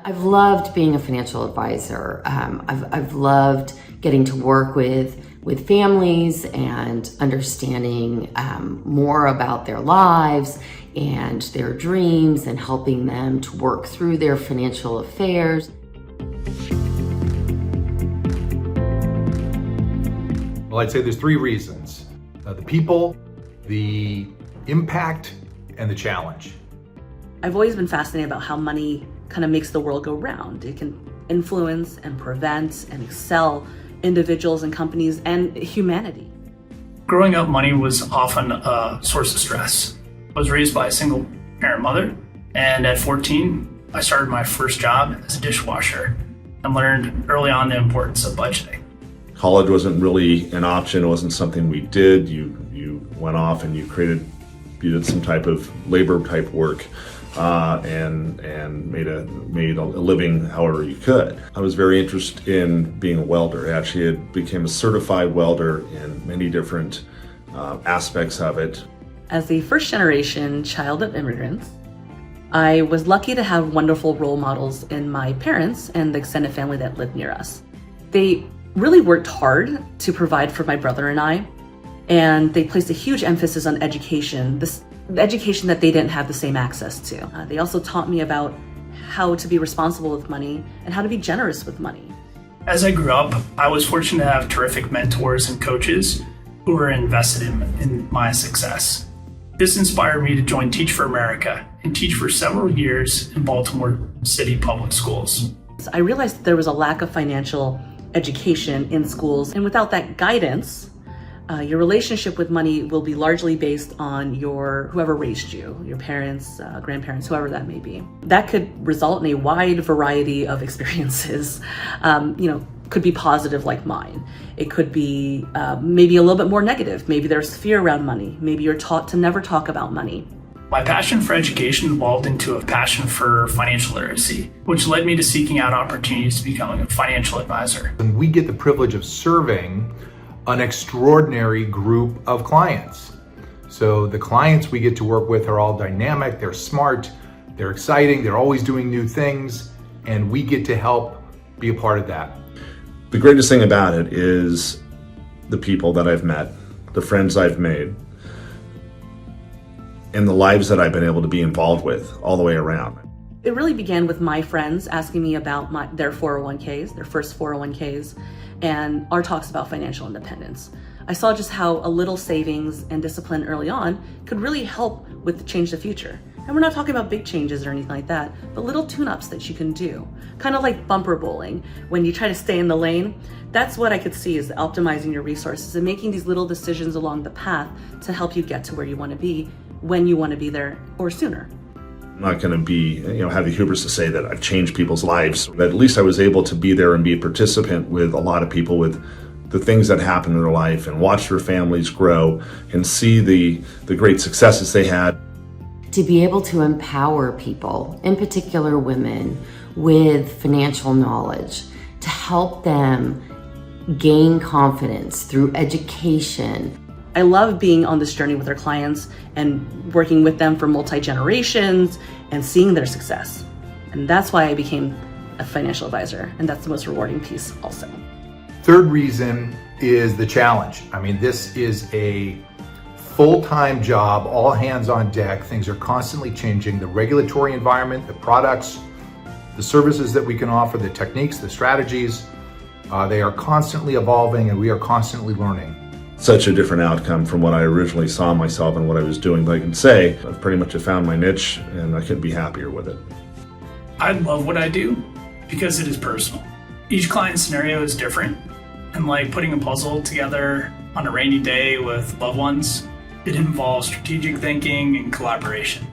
I've loved being a financial advisor. I've loved getting to work with families and understanding more about their lives and their dreams and helping them to work through their financial affairs. Well, I'd say there's three reasons. The people, the impact, and the challenge. I've always been fascinated about how money kind of makes the world go round. It can influence and prevent and excel individuals and companies and humanity. Growing up, money was often a source of stress. I was raised by a single parent mother, and at 14, I started my first job as a dishwasher and learned early on the importance of budgeting. College wasn't really an option. It wasn't something we did. You went off and you did some type of labor type work and made a living however you could. I was very interested in being a welder. Actually, I became a certified welder in many different aspects of it. As a first generation child of immigrants, I was lucky to have wonderful role models in my parents and the extended family that lived near us. They really worked hard to provide for my brother and I, and they placed a huge emphasis on education, the education that they didn't have the same access to. They also taught me about how to be responsible with money and how to be generous with money. As I grew up, I was fortunate to have terrific mentors and coaches who were invested in my success. This inspired me to join Teach for America and teach for several years in Baltimore City Public Schools. I realized that there was a lack of financial education in schools, and without that guidance, your relationship with money will be largely based on whoever raised you, your parents, grandparents, whoever that may be. That could result in a wide variety of experiences. Could be positive like mine. It could be maybe a little bit more negative. Maybe there's fear around money. Maybe you're taught to never talk about money. My passion for education evolved into a passion for financial literacy, which led me to seeking out opportunities to become a financial advisor. And we get the privilege of serving an extraordinary group of clients. So the clients we get to work with are all dynamic, they're smart, they're exciting, they're always doing new things, and we get to help be a part of that. The greatest thing about it is the people that I've met, the friends I've made, and the lives that I've been able to be involved with all the way around. It really began with my friends asking me about their 401ks, their first 401ks, and our talks about financial independence. I saw just how a little savings and discipline early on could really help with change the future. And we're not talking about big changes or anything like that, but little tune-ups that you can do. Kind of like bumper bowling. When you try to stay in the lane, that's what I could see is optimizing your resources and making these little decisions along the path to help you get to where you want to be, when you want to be there, or sooner. I'm not going to have the hubris to say that I've changed people's lives, but at least I was able to be there and be a participant with a lot of people with the things that happen in their life and watch their families grow and see the great successes they had. To be able to empower people, in particular women, with financial knowledge, to help them gain confidence through education. I love being on this journey with our clients and working with them for multi-generations and seeing their success. And that's why I became a financial advisor, and that's the most rewarding piece also. Third reason is the challenge. I mean, this is a full-time job, all hands on deck. Things are constantly changing. The regulatory environment, the products, the services that we can offer, the techniques, the strategies, they are constantly evolving and we are constantly learning. Such a different outcome from what I originally saw myself and what I was doing. But I can say I've pretty much found my niche and I couldn't be happier with it. I love what I do because it is personal. Each client scenario is different, and like putting a puzzle together on a rainy day with loved ones, it involves strategic thinking and collaboration.